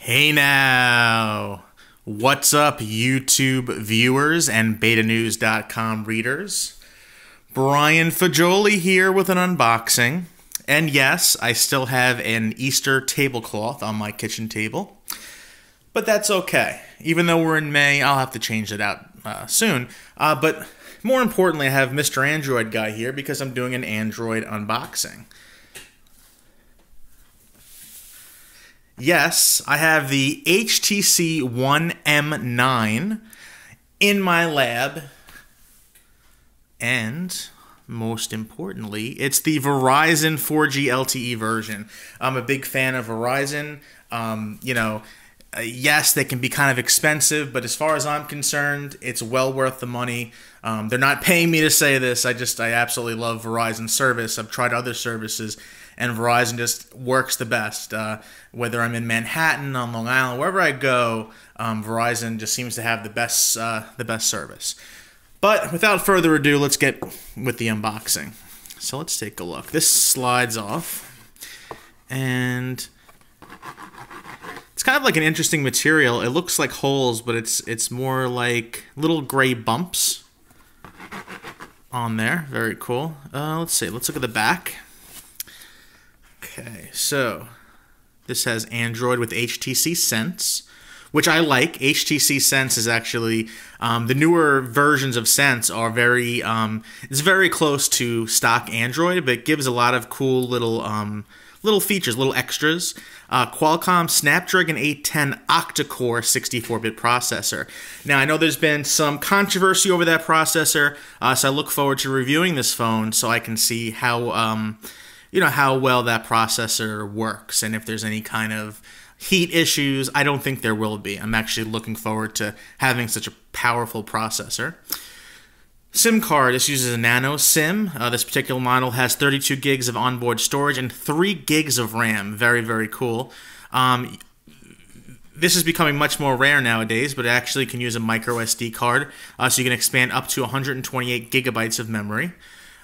Hey now! What's up, YouTube viewers and betanews.com readers? Brian Fajoli here with an unboxing. And yes, I still have an Easter tablecloth on my kitchen table. But that's okay. Even though we're in May, I'll have to change it out soon. But more importantly, I have Mr. Android Guy here because I'm doing an Android unboxing. Yes, I have the HTC One M9 in my lab, and most importantly, it's the Verizon 4G LTE version. I'm a big fan of Verizon. Yes, they can be kind of expensive, but as far as I'm concerned, it's well worth the money. They're not paying me to say this. I absolutely love Verizon service. I've tried other services, and Verizon just works the best. Whether I'm in Manhattan, on Long Island, wherever I go, Verizon just seems to have the best service. But without further ado, let's get with the unboxing. So let's take a look. This slides off, and it's kind of like an interesting material. It looks like holes, but it's more like little gray bumps on there. Very cool. Let's see. Let's look at the back. Okay, so this has Android with HTC Sense, which I like. HTC Sense is actually the newer versions of Sense are it's very close to stock Android, but it gives a lot of cool little features, little extras. Qualcomm Snapdragon 810 octa-core 64-bit processor. Now, I know there's been some controversy over that processor, so I look forward to reviewing this phone so I can see how how well that processor works, and if there's any kind of heat issues. I don't think there will be. I'm actually looking forward to having such a powerful processor. SIM card, this uses a nano SIM. This particular model has 32 gigs of onboard storage and 3 gigs of RAM. Very, very cool. This is becoming much more rare nowadays, but it actually can use a micro SD card, so you can expand up to 128 gigabytes of memory.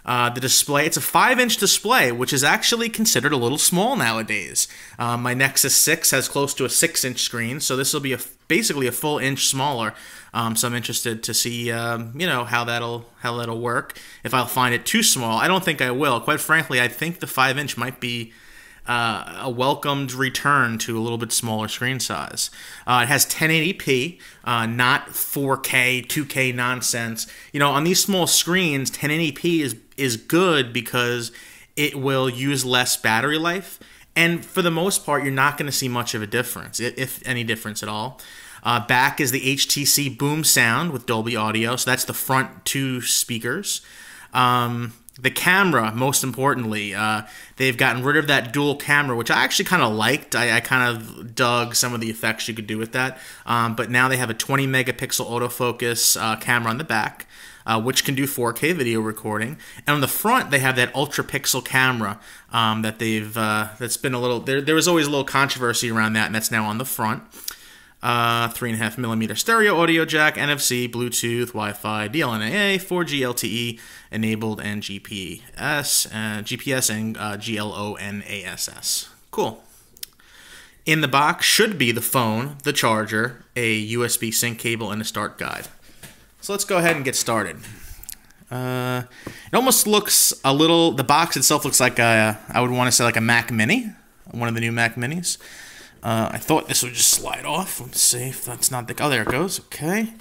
The display, it's a 5-inch display, which is actually considered a little small nowadays. My Nexus 6 has close to a 6-inch screen, so this will be basically a full inch smaller. So I'm interested to see, how that'll work. If I'll find it too small, I don't think I will. Quite frankly, I think the 5-inch might be a welcomed return to a little bit smaller screen size. It has 1080p, not 4K, 2K nonsense. On these small screens, 1080p is good because it will use less battery life, and for the most part, you're not going to see much of a difference, if any difference at all. Back is the HTC Boom Sound with Dolby Audio, so that's the front 2 speakers. The camera, most importantly, they've gotten rid of that dual camera, which I actually kind of liked. I kind of dug some of the effects you could do with that. But now they have a 20 megapixel autofocus camera on the back, which can do 4K video recording. And on the front, they have that ultra pixel camera that's been a little. There was always a little controversy around that, and that's now on the front. 3.5mm stereo audio jack, NFC, Bluetooth, Wi-Fi, DLNA, 4G LTE enabled, and GPS and GLONASS. Cool. In the box should be the phone, the charger, a USB sync cable, and a start guide. So let's go ahead and get started. It almost looks a little. The box itself looks like I would want to say like a Mac Mini, one of the new Mac Minis. I thought this would just slide off. Let's see if that's not the... Oh, there it goes. Okay.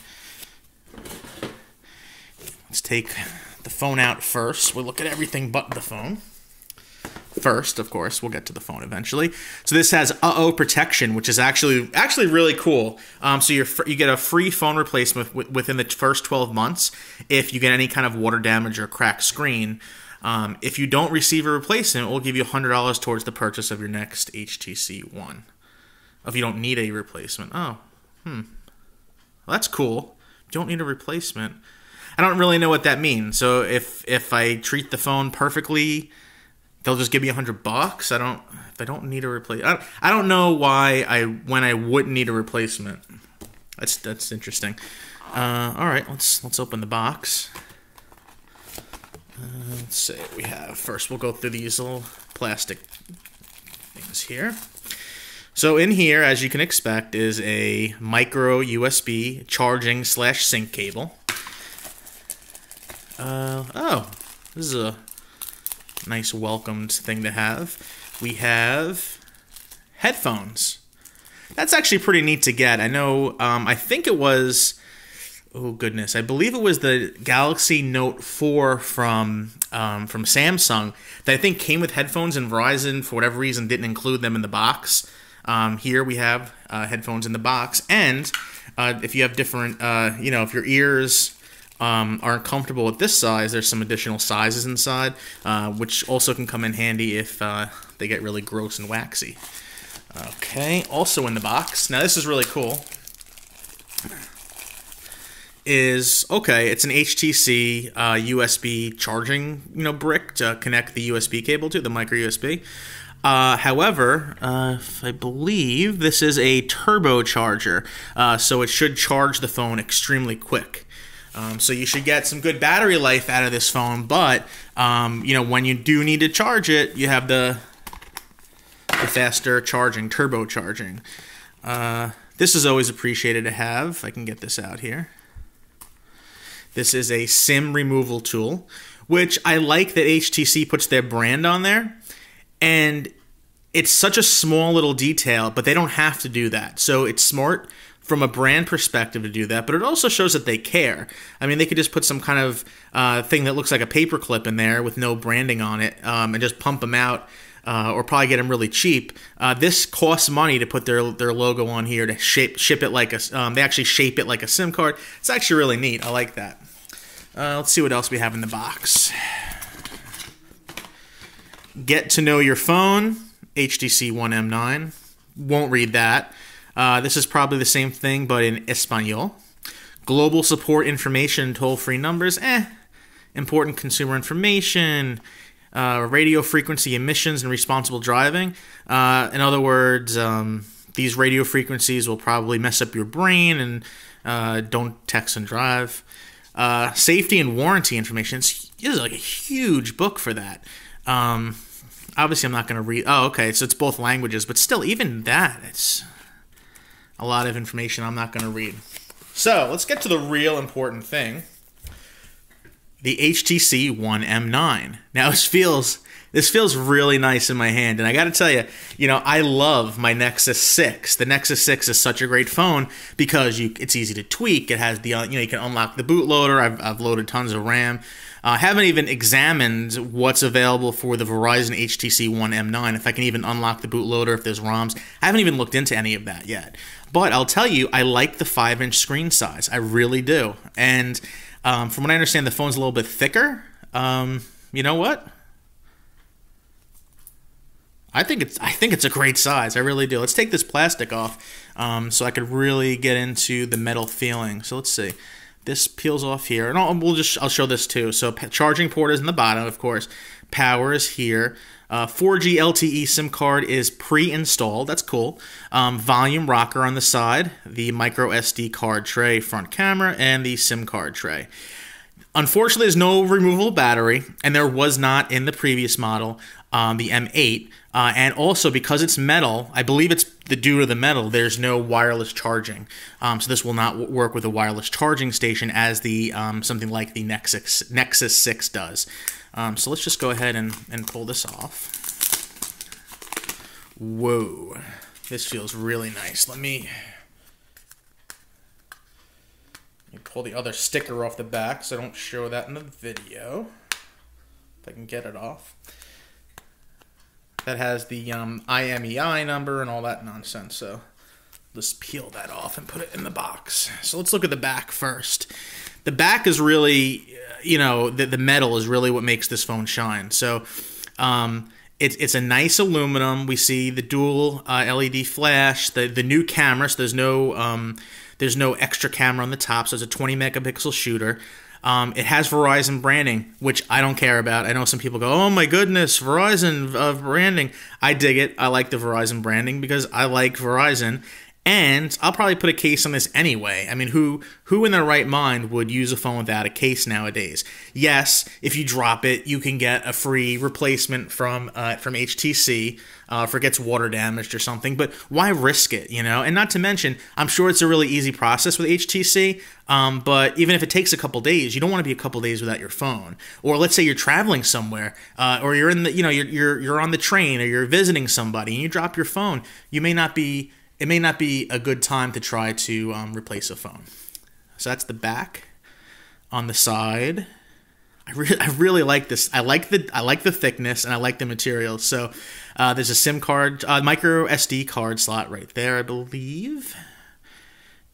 Let's take the phone out first. We'll look at everything but the phone. First, of course, we'll get to the phone eventually. So this has Uh-Oh protection, which is actually really cool. So you get a free phone replacement within the first 12 months if you get any kind of water damage or cracked screen. If you don't receive a replacement, we'll give you $100 towards the purchase of your next HTC One. If you don't need a replacement. Oh, well, that's cool. You don't need a replacement. I don't really know what that means. So if I treat the phone perfectly, they'll just give me $100. If I don't need a replacement. I don't know why when I wouldn't need a replacement. That's interesting. All right, let's open the box. Let's see what we have. First, we'll go through these little plastic things here. So in here, as you can expect, is a micro USB charging / sync cable. Oh, this is a nice welcomed thing to have. We have headphones. That's actually pretty neat to get. I know, I think it was, oh goodness, I believe it was the Galaxy Note 4 from Samsung that I think came with headphones, and Verizon, for whatever reason, didn't include them in the box. Here we have headphones in the box, and if you have different, if your ears aren't comfortable with this size, there's some additional sizes inside, which also can come in handy if they get really gross and waxy. Okay, also in the box, now this is really cool, it's an HTC USB charging, brick to connect the USB cable to, the micro USB. However, I believe this is a turbocharger, so it should charge the phone extremely quick. So you should get some good battery life out of this phone, but, when you do need to charge it, you have the faster charging, turbocharging. This is always appreciated to have. I can get this out here. This is a SIM removal tool, which I like that HTC puts their brand on there. And it's such a small little detail, but they don't have to do that. So it's smart from a brand perspective to do that, but it also shows that they care. I mean, they could just put some kind of thing that looks like a paper clip in there with no branding on it, and just pump them out, or probably get them really cheap. This costs money to put their logo on here to ship it like a. They actually shape it like a SIM card. It's actually really neat. I like that. Let's see what else we have in the box. Get to know your phone, HTC One M9. Won't read that. This is probably the same thing, but in Espanol. Global support information, toll-free numbers, Important consumer information, radio frequency emissions and responsible driving. In other words, these radio frequencies will probably mess up your brain, and don't text and drive. Safety and warranty information. This is like a huge book for that. Obviously, I'm not going to read. Oh, okay, so it's both languages, but still, even that, it's a lot of information I'm not going to read. So let's get to the real important thing. The HTC One M9. Now, this feels really nice in my hand, and I got to tell you, I love my Nexus 6. The Nexus 6 is such a great phone because it's easy to tweak. It has the you can unlock the bootloader. I've loaded tons of RAM. I haven't even examined what's available for the Verizon HTC One M9, if I can even unlock the bootloader, if there's ROMs. I haven't even looked into any of that yet. But I'll tell you, I like the 5-inch screen size. I really do. And from what I understand, the phone's a little bit thicker. You know what? I think it's a great size. I really do. Let's take this plastic off so I could really get into the metal feeling. So let's see. This peels off here, and I'll show this too. So charging port is in the bottom, of course. Power is here. 4G LTE SIM card is pre-installed. That's cool. Volume rocker on the side, the micro SD card tray, front camera, and the SIM card tray. Unfortunately, there's no removable battery, and there was not in the previous model, the M8. And also, because it's metal, I believe it's due to the metal, there's no wireless charging. So this will not work with a wireless charging station as the something like the Nexus 6 does. So let's just go ahead and pull this off. Whoa, this feels really nice. Let me pull the other sticker off the back so I don't show that in the video. If I can get it off. That has the IMEI number and all that nonsense. So let's peel that off and put it in the box. So let's look at the back first. The back is really, the metal is really what makes this phone shine. So it's a nice aluminum. We see the dual LED flash, the new camera. So there's no extra camera on the top. So it's a 20 megapixel shooter. It has Verizon branding, which I don't care about. I know some people go, oh my goodness, Verizon branding. I dig it. I like the Verizon branding because I like Verizon. And I'll probably put a case on this anyway. I mean, who in their right mind would use a phone without a case nowadays? Yes, if you drop it, you can get a free replacement from HTC if it gets water damaged or something. But why risk it, you know? And not to mention, I'm sure it's a really easy process with HTC. But even if it takes a couple days, you don't want to be a couple days without your phone. Or let's say you're traveling somewhere, or you're in the, you know, you're on the train, or you're visiting somebody, and you drop your phone. It may not be a good time to try to replace a phone. So that's the back. On the side, I really like this. I like the thickness, and I like the material. So there's a SIM card, micro SD card slot right there, I believe.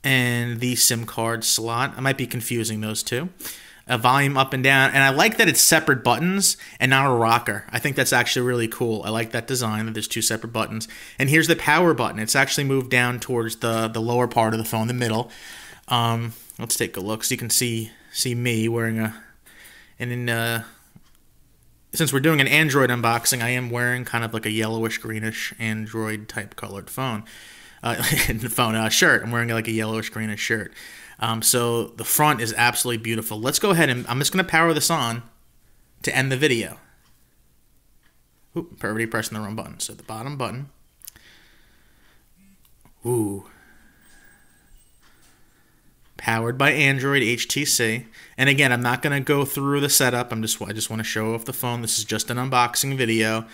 And the SIM card slot. I might be confusing those two. A volume up and down, and I like that it's separate buttons and not a rocker. I think that's actually really cool. I like that design, that there's two separate buttons. And here's the power button. It's actually moved down towards the lower part of the phone, the middle. Let's take a look so you can see me wearing a... And since we're doing an Android unboxing, I am wearing kind of like a yellowish greenish Android type colored phone. Shirt. I'm wearing like a yellowish greenish shirt. So the front is absolutely beautiful. Let's go ahead and I'm just going to power this on to end the video. Oop, already pressing the wrong button. So the bottom button. Ooh. Powered by Android HTC. And again, I'm not going to go through the setup. I just want to show off the phone. This is just an unboxing video.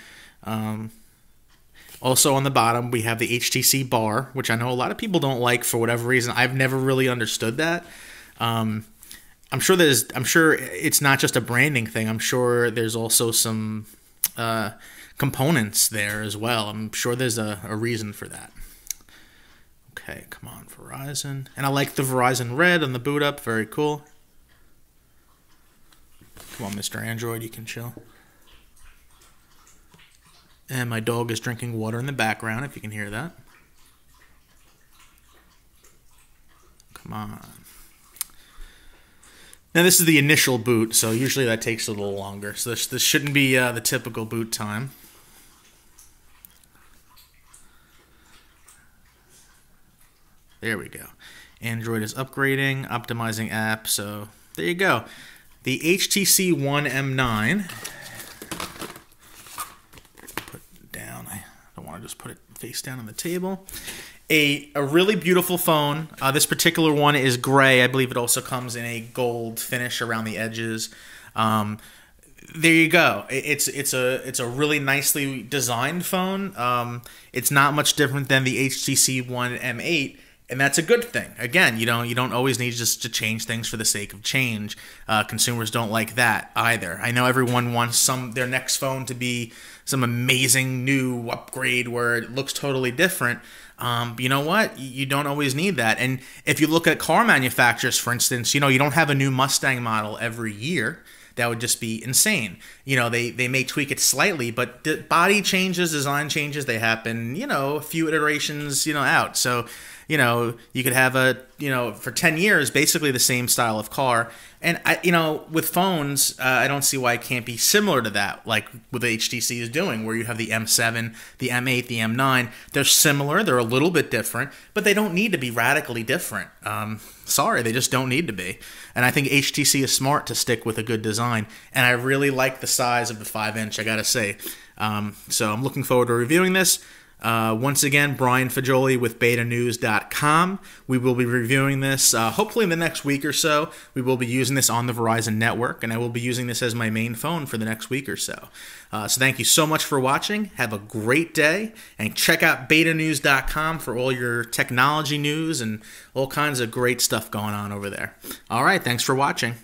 Also on the bottom, we have the HTC bar, which I know a lot of people don't like for whatever reason. I've never really understood that. I'm sure it's not just a branding thing. I'm sure there's also some components there as well. I'm sure there's a reason for that. Okay, come on, Verizon. And I like the Verizon red on the boot up. Very cool. Come on, Mr. Android, you can chill. And my dog is drinking water in the background, if you can hear that. Come on. Now, this is the initial boot, so usually that takes a little longer. So this shouldn't be the typical boot time. There we go. Android is upgrading, optimizing app, so there you go. The HTC One M9... just put it face down on the table. A really beautiful phone. This particular one is gray. I believe it also comes in a gold finish around the edges. There you go. It's a really nicely designed phone. It's not much different than the HTC One M8. And that's a good thing. Again, you don't always need just to change things for the sake of change. Consumers don't like that either. I know everyone wants their next phone to be some amazing new upgrade where it looks totally different. But you know what? You don't always need that. And if you look at car manufacturers, for instance, you don't have a new Mustang model every year. That would just be insane. They may tweak it slightly, but the body changes, design changes, they happen, a few iterations, out. So, you could have for 10 years, basically the same style of car. And, with phones, I don't see why it can't be similar to that, like what the HTC is doing, where you have the M7, the M8, the M9. They're similar. They're a little bit different, but they don't need to be radically different. Sorry, they just don't need to be. And I think HTC is smart to stick with a good design. And I really like the size of the 5-inch, I gotta say. So I'm looking forward to reviewing this. Once again, Brian Fagioli with betanews.com. We will be reviewing this hopefully in the next week or so. We will be using this on the Verizon network, and I will be using this as my main phone for the next week or so. So thank you so much for watching. Have a great day, and check out betanews.com for all your technology news and all kinds of great stuff going on over there. All right, thanks for watching.